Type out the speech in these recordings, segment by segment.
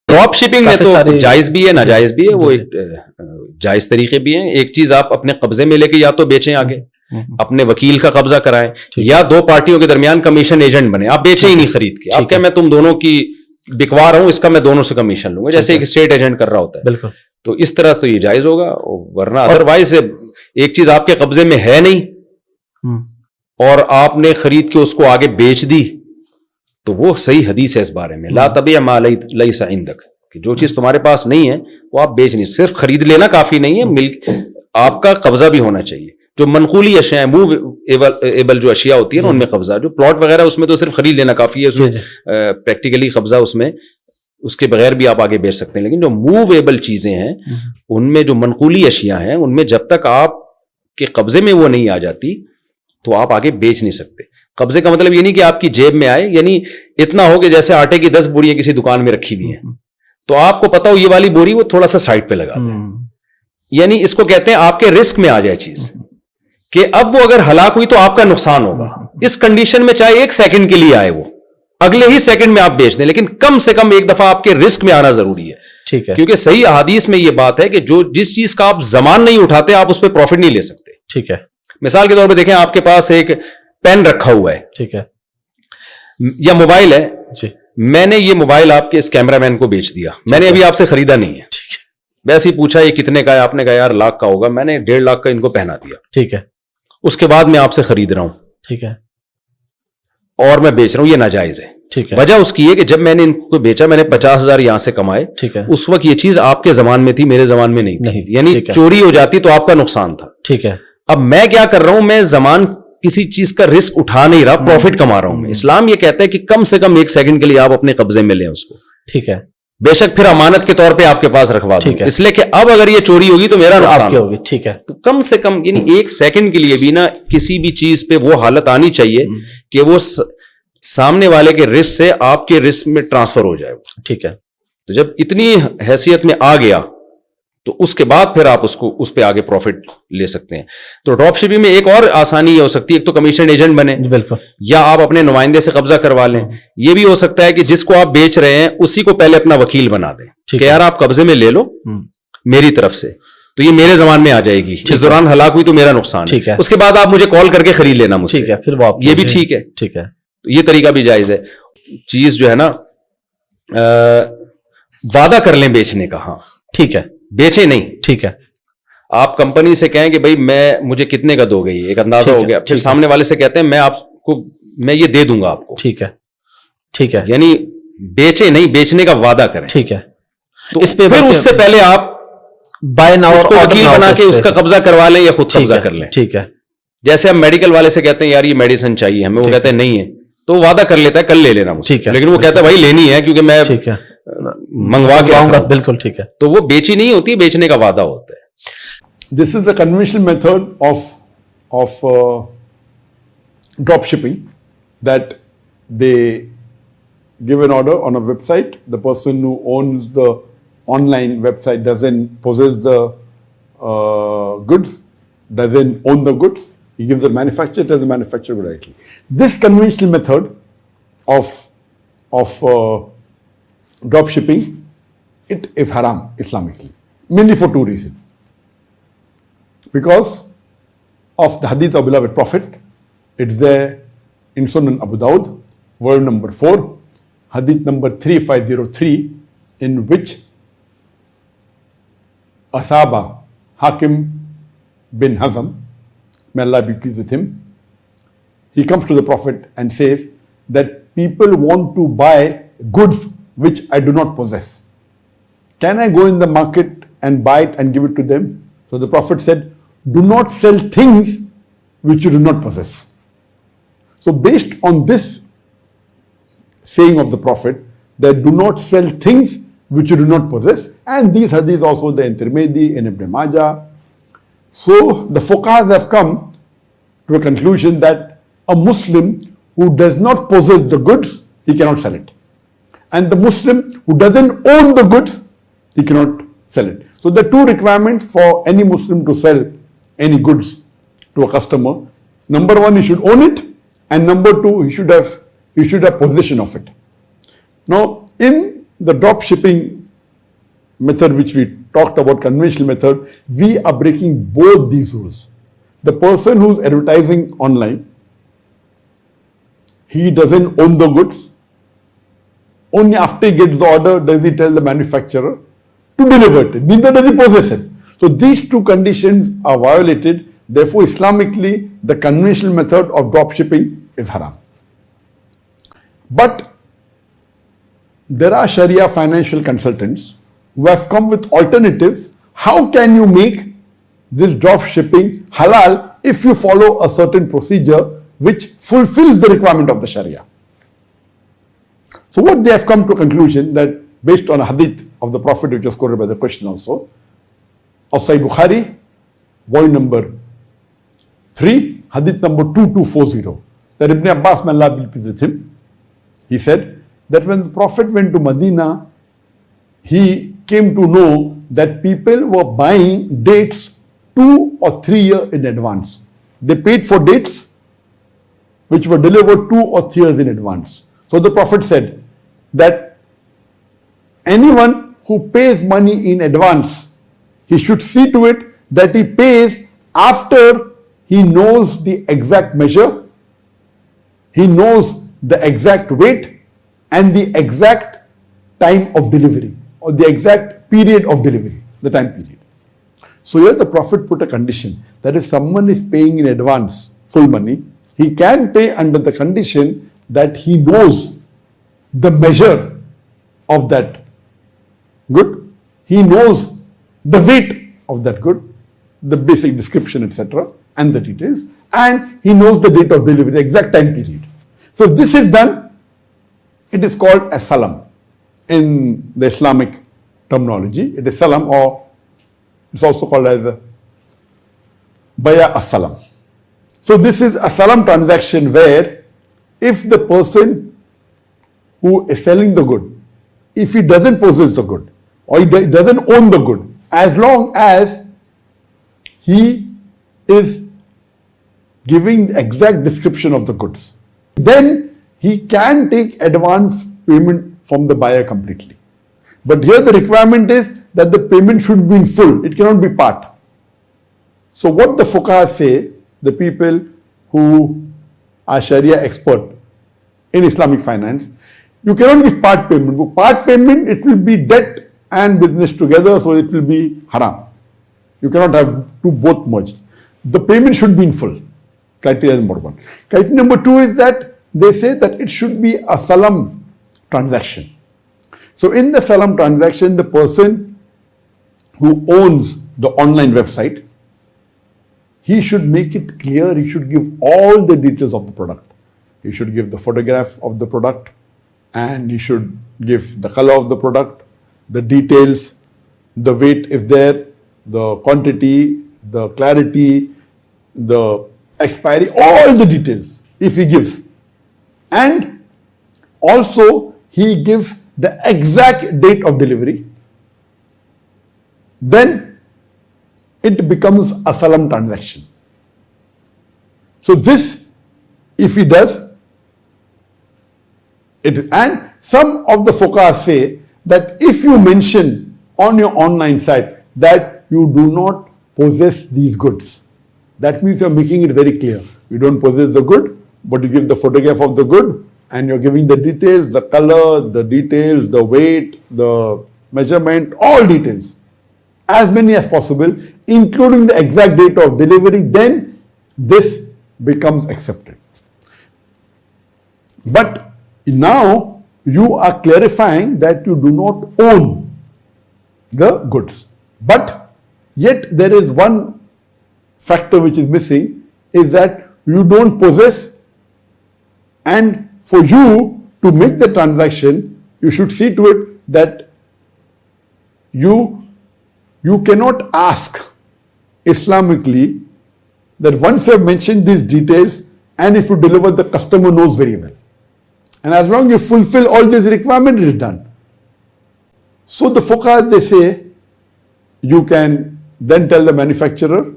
Drop shipping میں تو جائز بھی ہے ناجائز بھی ہے, وہ جائز طریقے بھی ہیں. ایک چیز آپ اپنے قبضے میں لے کے یا تو بیچیں آگے, اپنے وکیل کا قبضہ کرائیں, یا دو پارٹیوں کے درمیان کمیشن ایجنٹ بنے. آپ بیچیں ہی نہیں خرید کے, آپ کیا میں تم دونوں کی بکوا رہا ہوں, اس کا میں دونوں سے کمیشن لوں گا, جیسے ایک اسٹیٹ ایجنٹ کر رہا ہوتا ہے. بالکل. تو اس طرح سے یہ جائز ہوگا, ورنہ ادروائز ایک چیز آپ کے قبضے میں ہے نہیں اور آپ نے خرید کے اس کو آگے بیچ دی, تو وہ صحیح حدیث ہے اس بارے میں, لا تبیع ما لیس عندک, کہ جو چیز تمہارے پاس نہیں ہے وہ آپ بیچ نہیں. صرف خرید لینا کافی نہیں ہے, ملک آپ کا قبضہ بھی ہونا چاہیے. جو منقولی اشیاء ہیں, موو ایبل جو اشیاء ہوتی ہے نا, ان میں قبضہ. جو پلاٹ وغیرہ اس میں تو صرف خرید لینا کافی ہے, اس میں پریکٹیکلی قبضہ اس میں, اس کے بغیر بھی آپ آگے بیچ سکتے ہیں. لیکن جو موو ایبل چیزیں ہیں, ان میں جو منقولی اشیاء ہیں, ان میں جب تک آپ کے قبضے میں وہ نہیں آ جاتی تو آپ آگے بیچ نہیں سکتے. قبضے کا مطلب یہ نہیں کہ آپ کی جیب میں آئے, یعنی اتنا ہو کہ جیسے آٹے کی 10 بوریاں کسی دکان میں رکھی ہوئی ہیں, تو آپ کو پتا ہو یہ والی بوری وہ تھوڑا سا سائڈ پہ لگا دیں, یعنی اس کو کہتے ہیں آپ کے رسک میں آ جائے چیز, کہ اب وہ اگر ہلاک ہوئی تو آپ کا نقصان ہوگا. اس کنڈیشن میں چاہے 1 سیکنڈ کے لیے آئے, وہ اگلے ہی سیکنڈ میں آپ بیچ دیں, لیکن کم سے کم ایک دفعہ آپ کے رسک میں آنا ضروری ہے. ٹھیک ہے, کیونکہ صحیح احادیث میں یہ بات ہے کہ جس چیز کا آپ زمان نہیں اٹھاتے آپ اس پہ پروفٹ نہیں لے سکتے. ٹھیک ہے, مثال کے طور پہ دیکھیں, آپ کے پاس ایک پین رکھا ہوا ہے, ٹھیک ہے, یا موبائل ہے, میں نے یہ موبائل آپ کے اس کیمرہ مین کو بیچ دیا, میں نے ابھی آپ سے خریدا نہیں ہے, ویسے ہی پوچھا یہ کتنے کا ہے, آپ نے کہا یار لاکھ کا ہوگا, میں نے 1.5 لاکھ کا ان کو پہنا دیا. ٹھیک ہے, اس کے بعد میں آپ سے خرید رہا ہوں, ٹھیک ہے, اور میں بیچ رہا ہوں, یہ ناجائز ہے. ٹھیک ہے, وجہ اس کی ہے کہ جب میں نے ان کو بیچا, میں نے 50,000 یہاں سے کمائے, ٹھیک ہے, اس وقت یہ چیز آپ کے زمان میں تھی, میرے زمان میں نہیں تھی, یعنی چوری ہو جاتی تو آپ کا نقصان تھا. ٹھیک ہے, اب میں کیا کر رہا ہوں, میں زمان کسی چیز کا رسک اٹھا نہیں رہا, پروفٹ کما رہا ہوں میں. اسلام یہ کہتا ہے کہ کم سے کم 1 سیکنڈ کے لیے آپ اپنے قبضے میں لیں اس کو. ٹھیک ہے, بے شک پھر امانت کے طور پہ آپ کے پاس رکھوا دوں, اس لیے کہ اب اگر یہ چوری ہوگی تو میرا نقصان ہوگی. ٹھیک ہے, تو کم سے کم یعنی 1 سیکنڈ کے لیے بھی نا کسی بھی چیز پہ وہ حالت آنی چاہیے کہ وہ سامنے والے کے رسک سے آپ کے رسک میں ٹرانسفر ہو جائے. ٹھیک ہے, تو جب اتنی حیثیت میں آ گیا تو اس کے بعد پھر آپ اس پہ آگے پروفٹ لے سکتے ہیں. تو ڈراپ شپنگ میں ایک اور آسانی یہ ہو سکتی ہے, ایک تو کمیشن ایجنٹ بنے, بالکل, یا آپ اپنے نمائندے سے قبضہ کروا لیں. یہ بھی ہو سکتا ہے کہ جس کو آپ بیچ رہے ہیں اسی کو پہلے اپنا وکیل بنا دیں کہ یار آپ قبضے میں لے لو میری طرف سے, تو یہ میرے زمان میں آ جائے گی, اس دوران ہلاک ہوئی تو میرا نقصان ہے, اس کے بعد آپ مجھے کال کر کے خرید لینا مجھ سے. یہ بھی ٹھیک ہے. ٹھیک ہے, یہ طریقہ بھی جائز ہے. چیز جو ہے نا وعدہ کر لیں بیچنے کا, ہاں ٹھیک ہے, بیچے نہیں. ٹھیک ہے, آپ کمپنی سے کہیں کہ بھائی مجھے کتنے کا دو گئی, ایک اندازہ ہو گیا, پھر سامنے والے سے کہتے ہیں میں یہ دے دوں گا آپ کو. ٹھیک ہے, ٹھیک ہے, یعنی بیچے نہیں, بیچنے کا وعدہ کریں. ٹھیک ہے, تو اس پہ پھر اس سے پہلے آپ بائی ناؤ کو وکیل بنا کے اس کا قبضہ کروا لیں یا خود قبضہ کر لیں. ٹھیک ہے, جیسے ہم میڈیکل والے سے کہتے ہیں یار یہ میڈیسن چاہیے ہمیں, وہ کہتے ہیں نہیں ہے, تو وعدہ کر لیتا ہے کل لے لینا مجھ سے, لیکن وہ کہتا ہے بھائی لینی ہے کیونکہ میں منگوا کے آؤں گا. بالکل ٹھیک ہے, تو وہ بیچی نہیں ہوتی, بیچنے کا وعدہ ہوتا ہے. This is the conventional method of drop shipping, that they give an order on a website. The person who owns the online website doesn't possess the goods, doesn't own the goods. He gives the manufacturer, tells the manufacturer directly. This conventional method of drop shipping, it is haram Islamically, mainly for 2 reasons. Because of the hadith of beloved Prophet, it's there in Sunan Abu Dawud, volume number 4, hadith number 3503, in which Asaba Hakim bin Hazm, may Allah be pleased with him, he comes to the Prophet and says that people want to buy goods which I do not possess. Can I go in the market and buy it and give it to them? So the Prophet said, do not sell things which you do not possess. So based on this saying of the Prophet, that do not sell things which you do not possess, and these hadiths also there in Tirmidhi, in Ibn Majah. So the fuqahas have come to a conclusion that a Muslim who does not possess the goods, he cannot sell it. And the Muslim who doesn't own the goods, he cannot sell it. So there are 2 requirements for any Muslim to sell any goods to a customer. Number 1, he should own it, and number 2, he should have possession of it. Now, in the drop shipping method which we talked about, conventional method, we are breaking both these rules. The person who's advertising online, he doesn't own the goods. Only after he gets the order does he tell the manufacturer to deliver it. Neither does he possess it. So these two conditions are violated. Therefore, Islamically, the conventional method of dropshipping is haram. But there are Sharia financial consultants who have come with alternatives. How can you make this dropshipping halal if you follow a certain procedure which fulfills the requirement of the Sharia? So what they have come to a conclusion that based on a hadith of the Prophet, which was quoted by the question also, of Sahih Bukhari, volume number 3, hadith number 2240, that Ibn Abbas, may Allah be pleased with him, he said that when the Prophet went to Medina, he came to know that people were buying dates 2 or 3 years in advance. They paid for dates which were delivered 2 or 3 years in advance. So the Prophet said that anyone who pays money in advance, he should see to it that he pays after he knows the exact measure, he knows the exact weight and the exact time of delivery, or the exact period of delivery, the time period. So here the Prophet put a condition that if someone is paying in advance full money, he can pay under the condition that he knows the measure of that good, he knows the weight of that good, the basic description, etc., and the details, and he knows the date of delivery, the exact time period. So if this is done, it is called as salam in the Islamic terminology. It is salam, or it's also called as baya as-salam. So this is a salam transaction where if the person who is selling the good, if he doesn't possess the good or he doesn't own the good, as long as he is giving the exact description of the goods, then he can take advance payment from the buyer completely. But here the requirement is that the payment should be in full. It cannot be part. So what the fuqaha say, the people who are Sharia expert in Islamic finance, you cannot give part payment. Part payment, it will be debt and business together, so it will be haram. You cannot have two both merged. The payment should be in full. Criteria number 1. Criteria number 2 is that they say that it should be a salam transaction. So in the salam transaction, the person who owns the online website, he should make it clear, he should give all the details of the product. He should give the photograph of the product, and he should give the color of the product, the details, the weight if there, the quantity, the clarity, the expiry, all the details if he gives. And also he gives the exact date of delivery. Then it becomes a salam transaction. So this, if he does it, and some of the fuqaha say that if you mention on your online site that you do not possess these goods, that means you're making it very clear. You don't possess the good, but you give the photograph of the good, and you're giving the details, the color, the details, the weight, the measurement, all details, as many as possible, including the exact date of delivery, then this becomes accepted. But now you are clarifying that you do not own the goods. But yet there is one factor which is missing, is that you don't possess, and for you to make the transaction, you should see to it that you cannot ask Islamically that once you have mentioned these details, and if you deliver, the customer knows very well. And as long as you fulfill all these requirements, it is done. So the fuqaha, they say, you can then tell the manufacturer,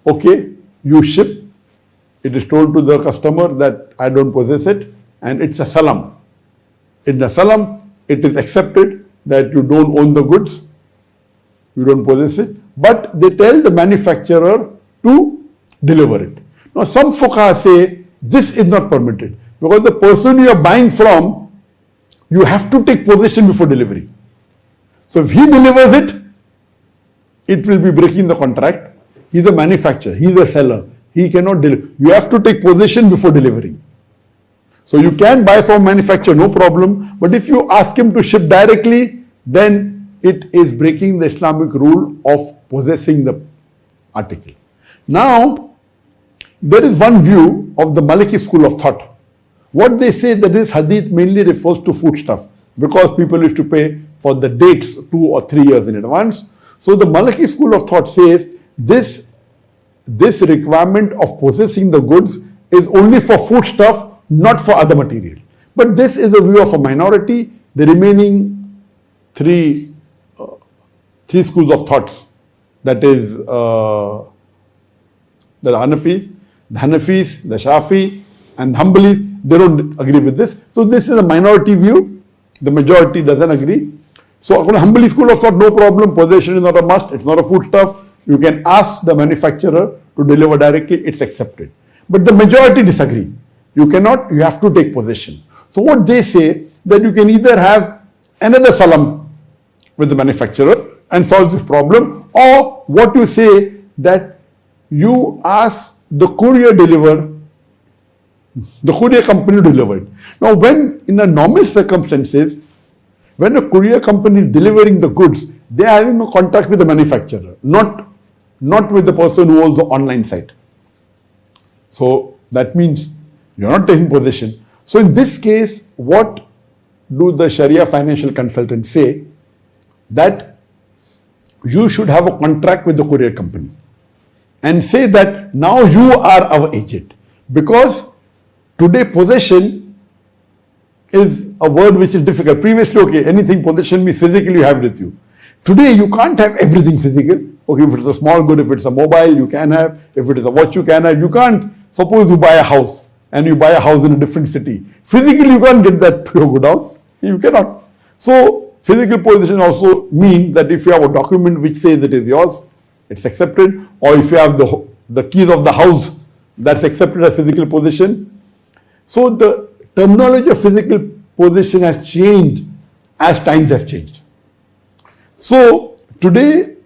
okay, you ship. It is told to the customer that I don't possess it, and it's a salam. In the salam, it is accepted that you don't own the goods, you don't possess it, but they tell the manufacturer to deliver it. Now some fuqaha say this is not permitted because the person you are buying from, you have to take possession before delivery. So if he delivers it, it will be breaking the contract. He's a manufacturer, he's a seller, he cannot deliver. You have to take possession before delivering. So you can buy from manufacturer, no problem, but if you ask him to ship directly, then it is breaking the Islamic rule of possessing the article. Now, there is one view of the Maliki school of thought. What they say that this hadith mainly refers to food stuff because people used to pay for the dates 2 or 3 years in advance. So the Maliki school of thought says this requirement of possessing the goods is only for food stuff, not for other material. But this is the view of a minority. The remaining three schools of thoughts, that is the Hanafis, the Shafi, and the Hanbalis, they don't agree with this. So this is a minority view. The majority doesn't agree. So according to Hanbali school of thought, no problem. Possession is not a must. It's not a foodstuff. You can ask the manufacturer to deliver directly. It's accepted. But the majority disagree. You cannot. You have to take possession. So what they say that you can either have another salam with the manufacturer and solve this problem, or what you say that you ask the courier company to deliver it. Now, when in a normal circumstances, when a courier company is delivering the goods, they are having a contract with the manufacturer, not with the person who owns the online site. So that means you're not taking possession. So in this case, what do the Sharia financial consultants say? That you should have a contract with the courier company and say that now you are our agent, because today possession is a word which is difficult. Previously, okay, anything possession means physically you have it with you. Today you can't have everything physical. Okay, if it's a small good, if it's a mobile, you can have. If it is a watch, you can have. You can't. Suppose you buy a house and you buy a house in a different city. Physically you can't get that to go down. You cannot. So physical possession also means that if you have a document which says it is yours, it's accepted. Or if you have the keys of the house, that's accepted as physical possession. So the terminology of physical possession has changed as times have changed. So today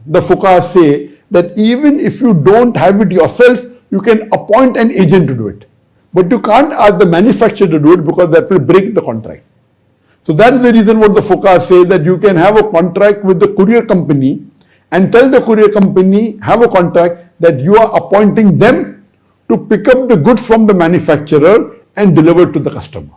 the fuqaha say that even if you don't have it yourself, you can appoint an agent to do it. But you can't ask the manufacturer to do it because that will break the contract. So that is the reason what the fuqaha say, that you can have a contract with the courier company and tell the courier company, have a contract that you are appointing them to pick up the goods from the manufacturer and deliver to the customer.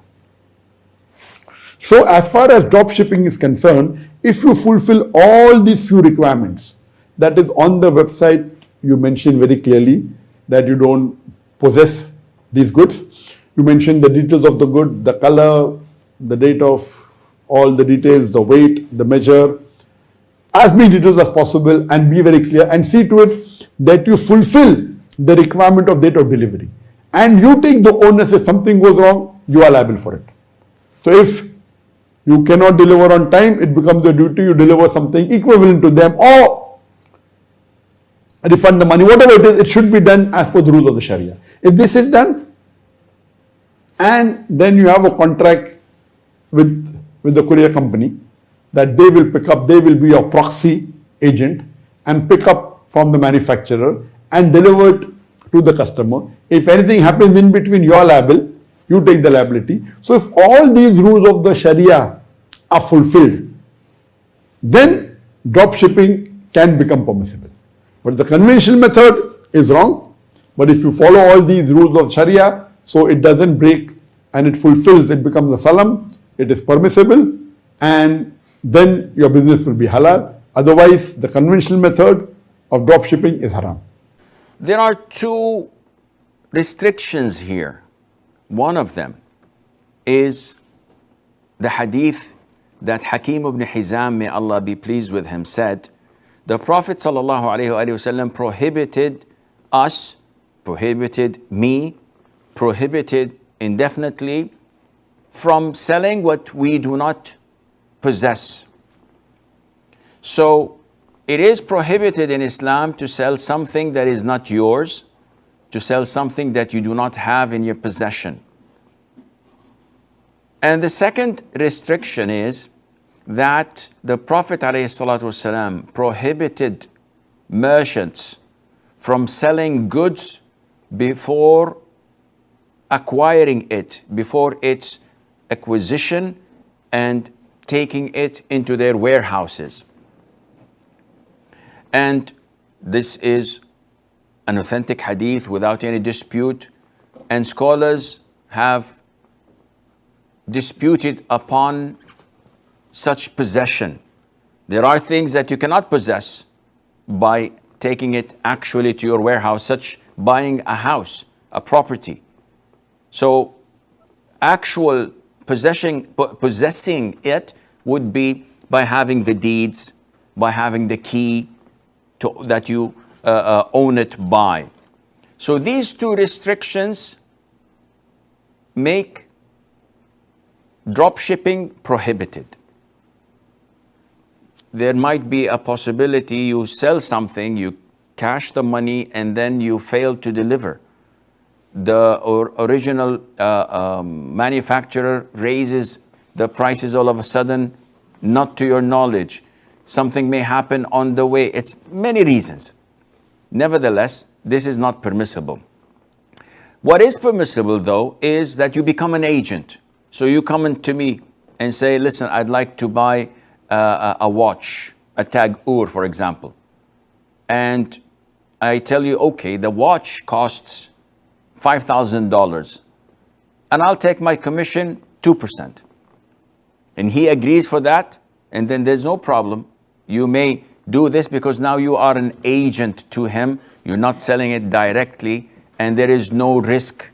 So as far as drop shipping is concerned, if you fulfill all these few requirements, that is on the website, you mention very clearly that you don't possess these goods. You mention the details of the good, the color, the date of all the details, the weight, the measure, as many details as possible, and be very clear and see to it that you fulfill the requirement of date of delivery. And you take the onus. If something goes wrong, you are liable for it. So if you cannot deliver on time, it becomes your duty, you deliver something equivalent to them or refund the money, whatever it is, it should be done as per the rules of the Sharia. If this is done, and then you have a contract with the courier company that they will pick up, they will be your proxy agent and pick up from the manufacturer and deliver it to the customer. If anything happens in between, you are liable, you take the liability. So if all these rules of the Sharia are fulfilled, then drop shipping can become permissible. But the conventional method is wrong. But if you follow all these rules of Sharia, so it doesn't break and it fulfills, it becomes a salam, it is permissible, and then your business will be halal. Otherwise, the conventional method of drop shipping is haram. There are two restrictions here. One of them is the hadith that Hakim ibn Hizam, may Allah be pleased with him, said, the Prophet ﷺ prohibited us, prohibited me, prohibited indefinitely from selling what we do not possess. So it is prohibited in Islam to sell something that is not yours, to sell something that you do not have in your possession. And the second restriction is that the Prophet ﷺ prohibited merchants from selling goods before acquiring it, before its acquisition and taking it into their warehouses. And this is an authentic hadith without any dispute, and scholars have disputed upon such possession. There are things that you cannot possess by taking it actually to your warehouse, such buying a house, a property. So actual possessing it would be by having the deeds, by having the key that you own it by. So these two restrictions make dropshipping prohibited. There might be a possibility you sell something, you cash the money, and then you fail to deliver. The original manufacturer raises the prices all of a sudden, not to your knowledge. Something may happen on the way. It's many reasons. Nevertheless, this is not permissible. What is permissible, though, is that you become an agent. So you come in to me and say, listen, I'd like to buy a watch, a Tag Ur, for example. And I tell you, okay, the watch costs $5,000. And I'll take my commission 2%. And he agrees for that, and then there's no problem. You may do this because now you are an agent to him. You're not selling it directly, and there is no risk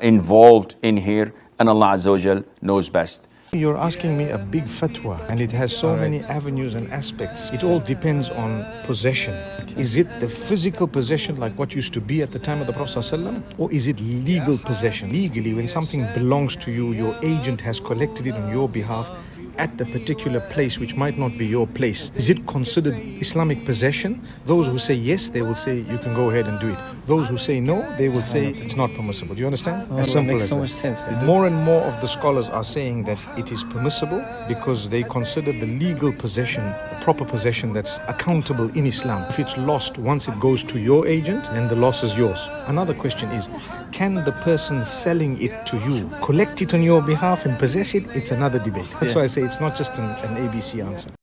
involved in here, and Allah Azza wa Jal knows best. You're asking me a big fatwa, and it has so many avenues and aspects. It all depends on possession. Is it the physical possession like what used to be at the time of the Prophet ﷺ, or is it legal possession? Legally, when something belongs to you, your agent has collected it on your behalf at the particular place which might not be your place. Is it considered Islamic possession? Those who say yes, they will say you can go ahead and do it. Those who say no, they will say it's not permissible. Do you understand? As simple as that. Makes so much sense. More and more of the scholars are saying that it is permissible because they consider the legal possession, the proper possession that's accountable in Islam. If it's lost once it goes to your agent, then the loss is yours. Another question is, can the person selling it to you collect it on your behalf and possess it? It's another debate. That's why I say it's not just an ABC answer.